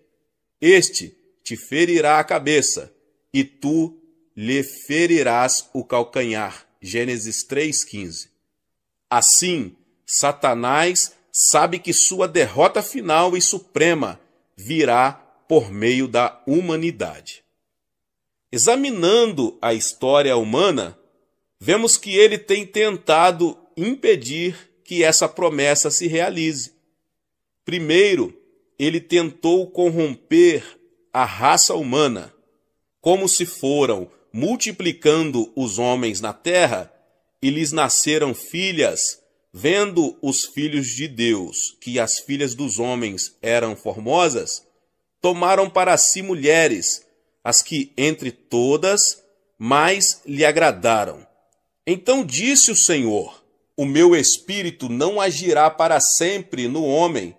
Este te ferirá a cabeça, e tu lhe ferirás o calcanhar. Gênesis 3,15. Assim, Satanás sabe que sua derrota final e suprema virá por meio da humanidade. Examinando a história humana, vemos que ele tem tentado impedir que essa promessa se realize. Primeiro, ele tentou corromper a raça humana. Como se foram multiplicando os homens na terra e lhes nasceram filhas, vendo os filhos de Deus que as filhas dos homens eram formosas, tomaram para si mulheres, as que entre todas mais lhe agradaram. Então disse o Senhor: o meu espírito não agirá para sempre no homem,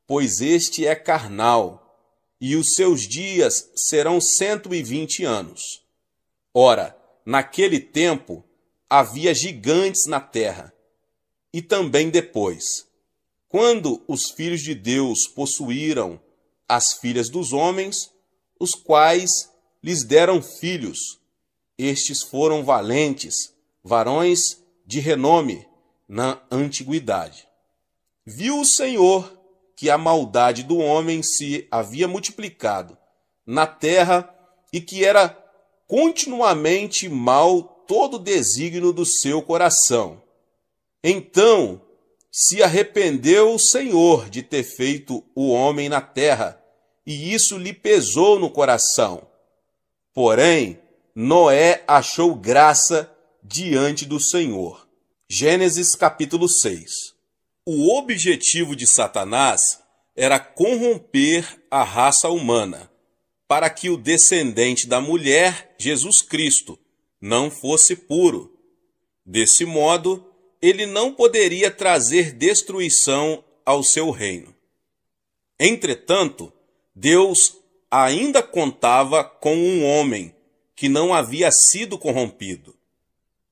pois este é carnal, e os seus dias serão 120 anos. Ora, naquele tempo havia gigantes na terra, e também depois, quando os filhos de Deus possuíram as filhas dos homens, os quais lhes deram filhos. Estes foram valentes, varões de renome na antiguidade. Viu o Senhor que a maldade do homem se havia multiplicado na terra e que era continuamente mal todo o desígnio do seu coração. Então se arrependeu o Senhor de ter feito o homem na terra, e isso lhe pesou no coração. Porém, Noé achou graça diante do Senhor. Gênesis capítulo 6. O objetivo de Satanás era corromper a raça humana, para que o descendente da mulher, Jesus Cristo, não fosse puro. Desse modo, ele não poderia trazer destruição ao seu reino. Entretanto, Deus ainda contava com um homem que não havia sido corrompido.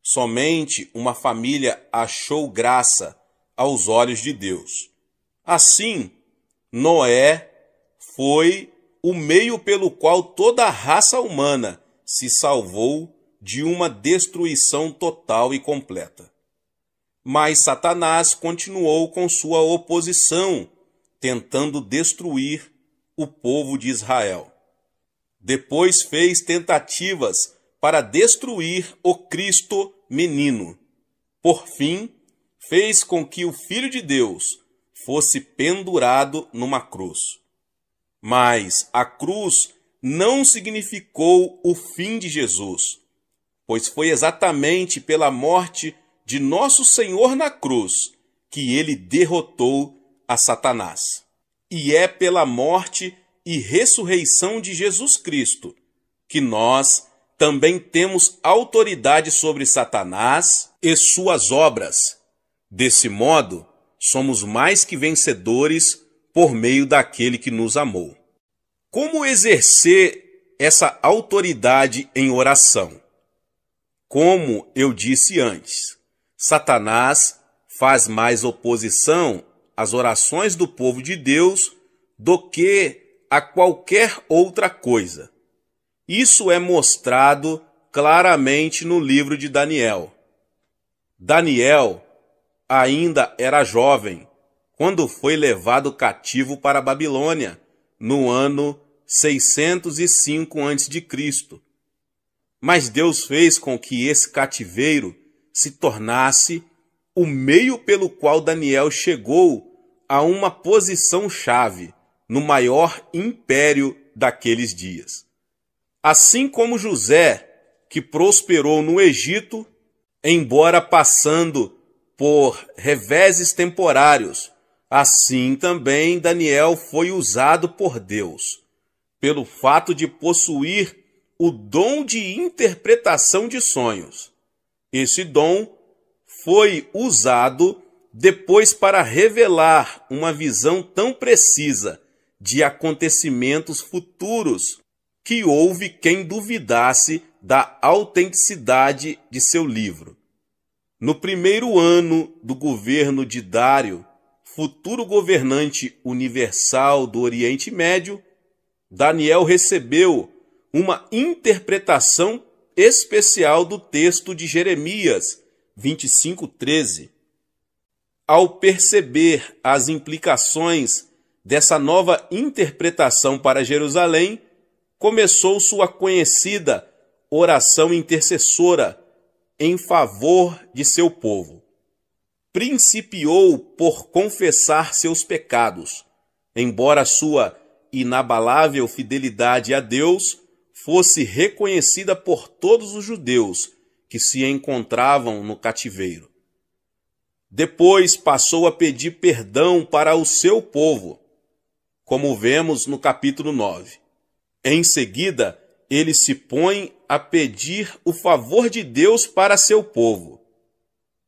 Somente uma família achou graça aos olhos de Deus. Assim, Noé foi o meio pelo qual toda a raça humana se salvou de uma destruição total e completa. Mas Satanás continuou com sua oposição, tentando destruir o povo de Israel. Depois fez tentativas para destruir o Cristo menino. Por fim, fez com que o Filho de Deus fosse pendurado numa cruz. Mas a cruz não significou o fim de Jesus, pois foi exatamente pela morte de nosso Senhor na cruz que ele derrotou a Satanás. E é pela morte e ressurreição de Jesus Cristo que nós também temos autoridade sobre Satanás e suas obras. Desse modo, somos mais que vencedores por meio daquele que nos amou. Como exercer essa autoridade em oração? Como eu disse antes, Satanás faz mais oposição às orações do povo de Deus do que a qualquer outra coisa. Isso é mostrado claramente no livro de Daniel. Daniel ainda era jovem quando foi levado cativo para a Babilônia, no ano 605 a.C. Mas Deus fez com que esse cativeiro se tornasse o meio pelo qual Daniel chegou a uma posição-chave no maior império daqueles dias. Assim como José, que prosperou no Egito, embora passando por reveses temporários, assim também Daniel foi usado por Deus, pelo fato de possuir o dom de interpretação de sonhos. Esse dom foi usado depois para revelar uma visão tão precisa de acontecimentos futuros que houve quem duvidasse da autenticidade de seu livro. No primeiro ano do governo de Dário, futuro governante universal do Oriente Médio, Daniel recebeu uma interpretação especial do texto de Jeremias 25:13. Ao perceber as implicações dessa nova interpretação para Jerusalém, começou sua conhecida oração intercessora em favor de seu povo. Principiou por confessar seus pecados, embora sua inabalável fidelidade a Deus fosse reconhecida por todos os judeus que se encontravam no cativeiro. Depois passou a pedir perdão para o seu povo, como vemos no capítulo 9. Em seguida, ele se põe a pedir o favor de Deus para seu povo.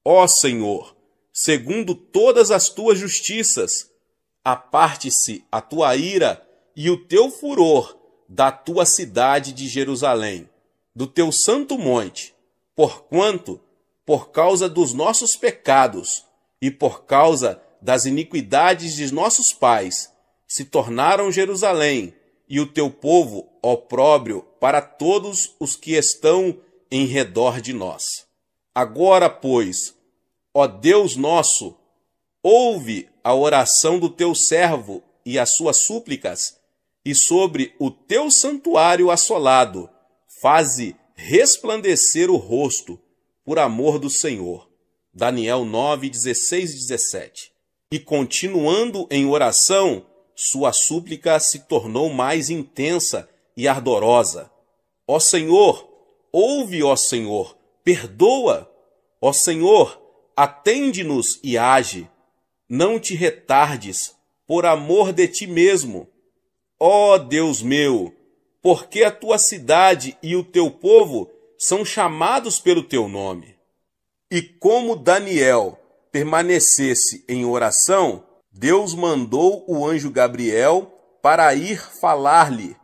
Ó Senhor, segundo todas as tuas justiças, aparte-se a tua ira e o teu furor da tua cidade de Jerusalém, do teu santo monte, porquanto, por causa dos nossos pecados e por causa das iniquidades de nossos pais, se tornaram Jerusalém e o teu povo opróbrio para todos os que estão em redor de nós. Agora, pois, ó Deus nosso, ouve a oração do teu servo e as suas súplicas, e sobre o teu santuário assolado, faze resplandecer o rosto, por amor do Senhor. Daniel 9, 16 e 17. E continuando em oração, sua súplica se tornou mais intensa e ardorosa. Ó Senhor, ouve, ó Senhor, perdoa. Ó Senhor, atende-nos e age. Não te retardes, por amor de ti mesmo. Ó Deus meu, porque a tua cidade e o teu povo são chamados pelo teu nome. E como Daniel permanecesse em oração, Deus mandou o anjo Gabriel para ir falar-lhe.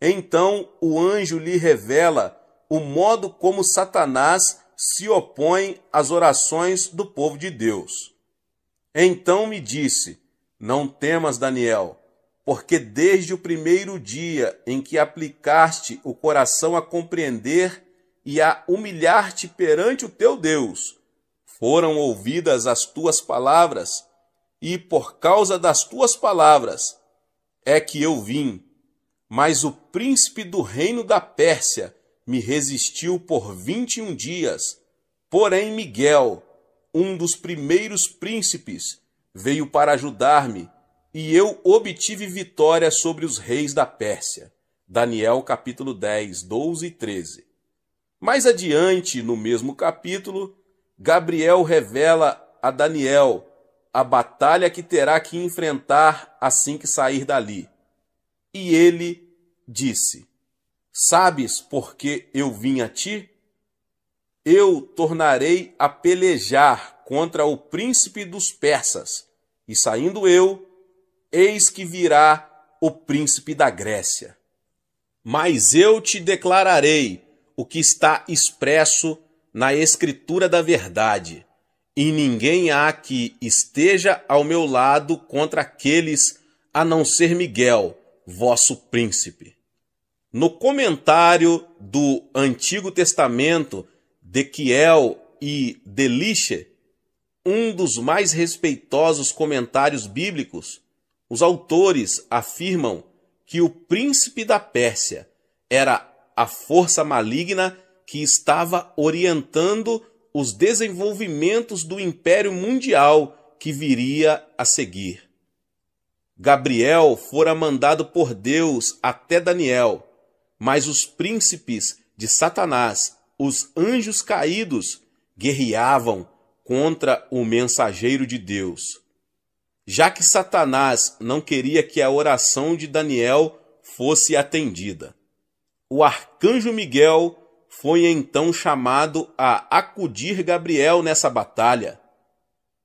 Então o anjo lhe revela o modo como Satanás se opõe às orações do povo de Deus. Então me disse: não temas, Daniel, porque desde o primeiro dia em que aplicaste o coração a compreender e a humilhar-te perante o teu Deus, foram ouvidas as tuas palavras, e por causa das tuas palavras é que eu vim. Mas o príncipe do reino da Pérsia me resistiu por 21 dias. Porém Miguel, um dos primeiros príncipes, veio para ajudar-me, e eu obtive vitória sobre os reis da Pérsia. Daniel capítulo 10, 12 e 13. Mais adiante, no mesmo capítulo, Gabriel revela a Daniel a batalha que terá que enfrentar assim que sair dali. E ele disse: sabes por que eu vim a ti? Eu tornarei a pelejar contra o príncipe dos persas, e saindo eu, eis que virá o príncipe da Grécia. Mas eu te declararei o que está expresso na Escritura da verdade, e ninguém há que esteja ao meu lado contra aqueles, a não ser Miguel, vosso príncipe. No comentário do Antigo Testamento de Kiel e Delitzsch, um dos mais respeitosos comentários bíblicos, os autores afirmam que o príncipe da Pérsia era a força maligna que estava orientando os desenvolvimentos do Império Mundial que viria a seguir. Gabriel fora mandado por Deus até Daniel, mas os príncipes de Satanás, os anjos caídos, guerreavam contra o mensageiro de Deus. Já que Satanás não queria que a oração de Daniel fosse atendida, o arcanjo Miguel foi então chamado a acudir Gabriel nessa batalha.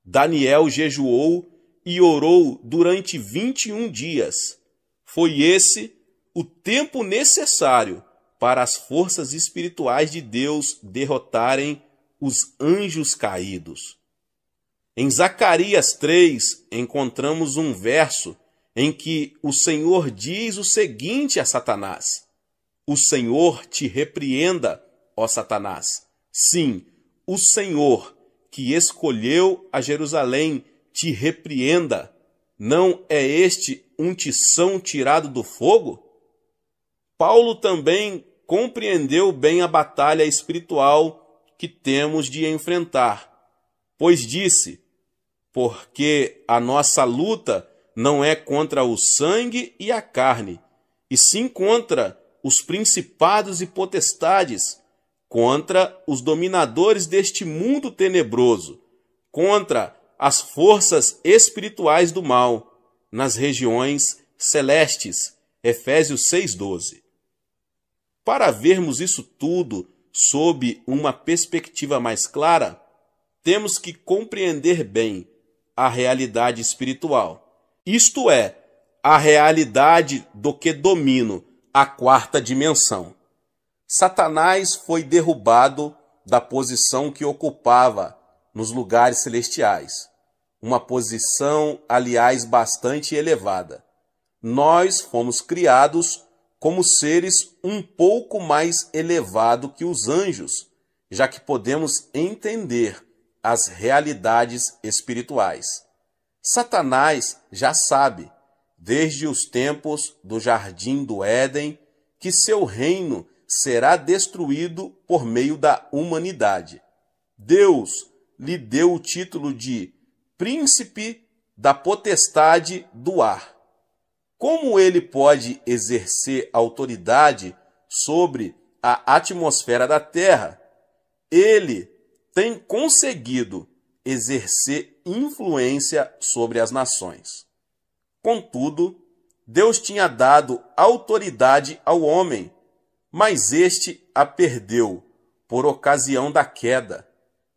Daniel jejuou e orou durante 21 dias. Foi esse o tempo necessário para as forças espirituais de Deus derrotarem os anjos caídos. Em Zacarias 3, encontramos um verso em que o Senhor diz o seguinte a Satanás: o Senhor te repreenda, ó Satanás. Sim, o Senhor que escolheu a Jerusalém te repreenda. Não é este um tição tirado do fogo? Paulo também compreendeu bem a batalha espiritual que temos de enfrentar, pois disse: porque a nossa luta não é contra o sangue e a carne, e sim contra os principados e potestades, contra os dominadores deste mundo tenebroso, contra as forças espirituais do mal, nas regiões celestes. Efésios 6,12. Para vermos isso tudo sob uma perspectiva mais clara, temos que compreender bem a realidade espiritual, isto é, a realidade do que domino, a quarta dimensão. Satanás foi derrubado da posição que ocupava nos lugares celestiais, uma posição, aliás, bastante elevada. Nós fomos criados como seres um pouco mais elevados que os anjos, já que podemos entender as realidades espirituais. Satanás já sabe, desde os tempos do Jardim do Éden, que seu reino será destruído por meio da humanidade. Deus lhe deu o título de Príncipe da Potestade do Ar. Como ele pode exercer autoridade sobre a atmosfera da Terra? Ele tem conseguido exercer influência sobre as nações. Contudo, Deus tinha dado autoridade ao homem, mas este a perdeu por ocasião da queda,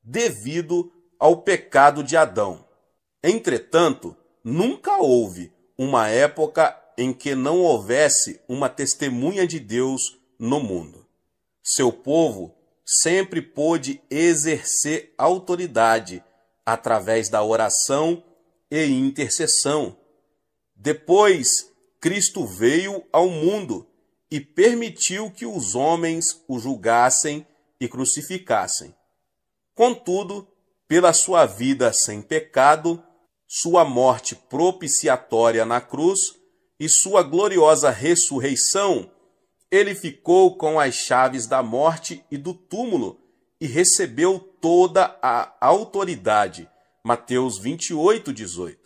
devido ao pecado de Adão. Entretanto, nunca houve uma época em que não houvesse uma testemunha de Deus no mundo. Seu povo sempre pôde exercer autoridade através da oração e intercessão. Depois, Cristo veio ao mundo e permitiu que os homens o julgassem e crucificassem. Contudo, pela sua vida sem pecado, sua morte propiciatória na cruz e sua gloriosa ressurreição, ele ficou com as chaves da morte e do túmulo e recebeu toda a autoridade. Mateus 28:18.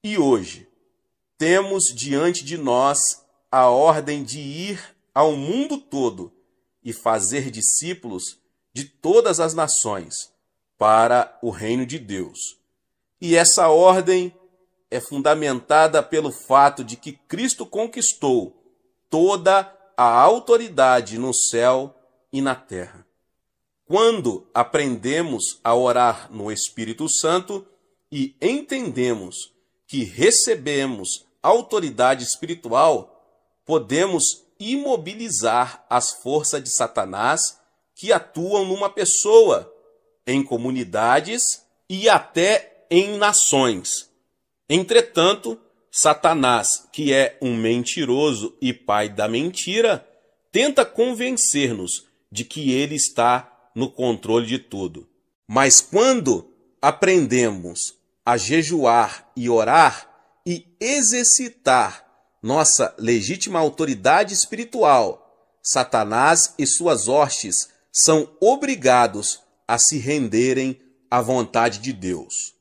E hoje, temos diante de nós a ordem de ir ao mundo todo e fazer discípulos de todas as nações para o reino de Deus. E essa ordem é fundamentada pelo fato de que Cristo conquistou toda a autoridade no céu e na terra. Quando aprendemos a orar no Espírito Santo e entendemos que recebemos autoridade espiritual, podemos imobilizar as forças de Satanás que atuam numa pessoa, em comunidades e até em nações. Entretanto, Satanás, que é um mentiroso e pai da mentira, tenta convencer-nos de que Ele está no controle de tudo. Mas quando aprendemos a jejuar e orar e exercitar nossa legítima autoridade espiritual, Satanás e suas hostes são obrigados a se renderem à vontade de Deus.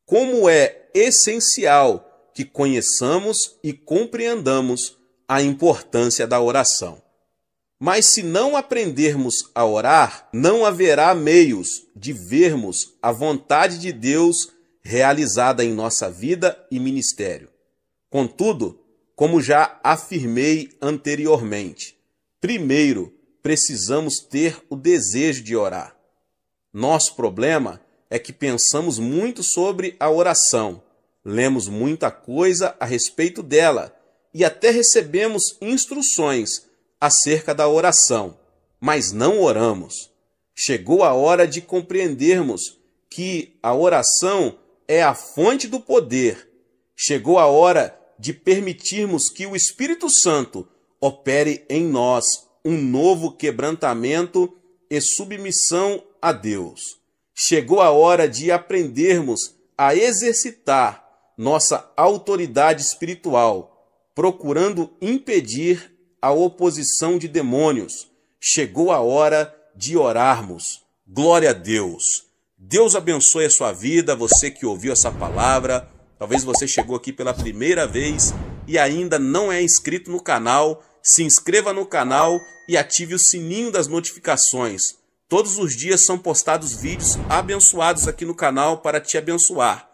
Como é essencial que conheçamos e compreendamos a importância da oração. Mas se não aprendermos a orar, não haverá meios de vermos a vontade de Deus realizada em nossa vida e ministério. Contudo, como já afirmei anteriormente, primeiro precisamos ter o desejo de orar. Nosso problema é que pensamos muito sobre a oração, lemos muita coisa a respeito dela e até recebemos instruções acerca da oração, mas não oramos. Chegou a hora de compreendermos que a oração é a fonte do poder. Chegou a hora de permitirmos que o Espírito Santo opere em nós um novo quebrantamento e submissão a Deus. Chegou a hora de aprendermos a exercitar nossa autoridade espiritual, procurando impedir a oposição de demônios. Chegou a hora de orarmos. Glória a Deus. Deus abençoe a sua vida, você que ouviu essa palavra. Talvez você chegou aqui pela primeira vez e ainda não é inscrito no canal. Se inscreva no canal e ative o sininho das notificações. Todos os dias são postados vídeos abençoados aqui no canal para te abençoar.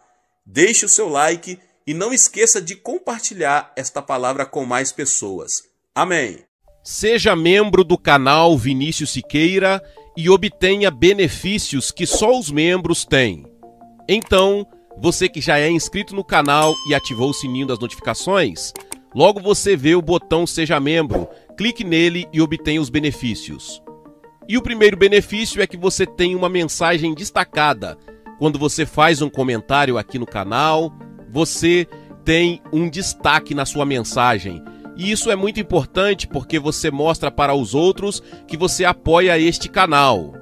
Deixe o seu like e não esqueça de compartilhar esta palavra com mais pessoas. Amém. Seja membro do canal Vinícius Siqueira e obtenha benefícios que só os membros têm. Então, você que já é inscrito no canal e ativou o sininho das notificações, logo você vê o botão Seja Membro, clique nele e obtenha os benefícios. E o primeiro benefício é que você tem uma mensagem destacada. Quando você faz um comentário aqui no canal, você tem um destaque na sua mensagem. E isso é muito importante porque você mostra para os outros que você apoia este canal.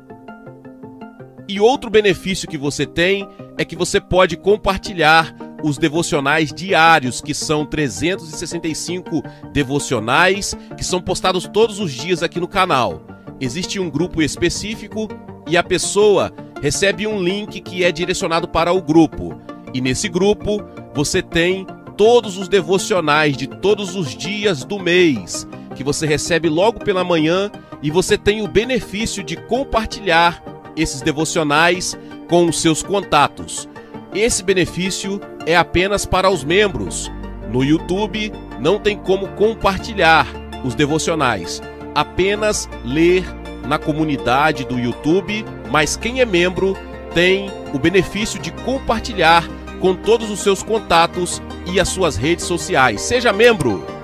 E outro benefício que você tem é que você pode compartilhar os devocionais diários, que são 365 devocionais, que são postados todos os dias aqui no canal. Existe um grupo específico e a pessoa recebe um link que é direcionado para o grupo. E nesse grupo você tem todos os devocionais de todos os dias do mês, que você recebe logo pela manhã, e você tem o benefício de compartilhar esses devocionais com os seus contatos. Esse benefício é apenas para os membros. No YouTube não tem como compartilhar os devocionais, apenas ler na comunidade do YouTube, mas quem é membro tem o benefício de compartilhar com todos os seus contatos e as suas redes sociais. Seja membro!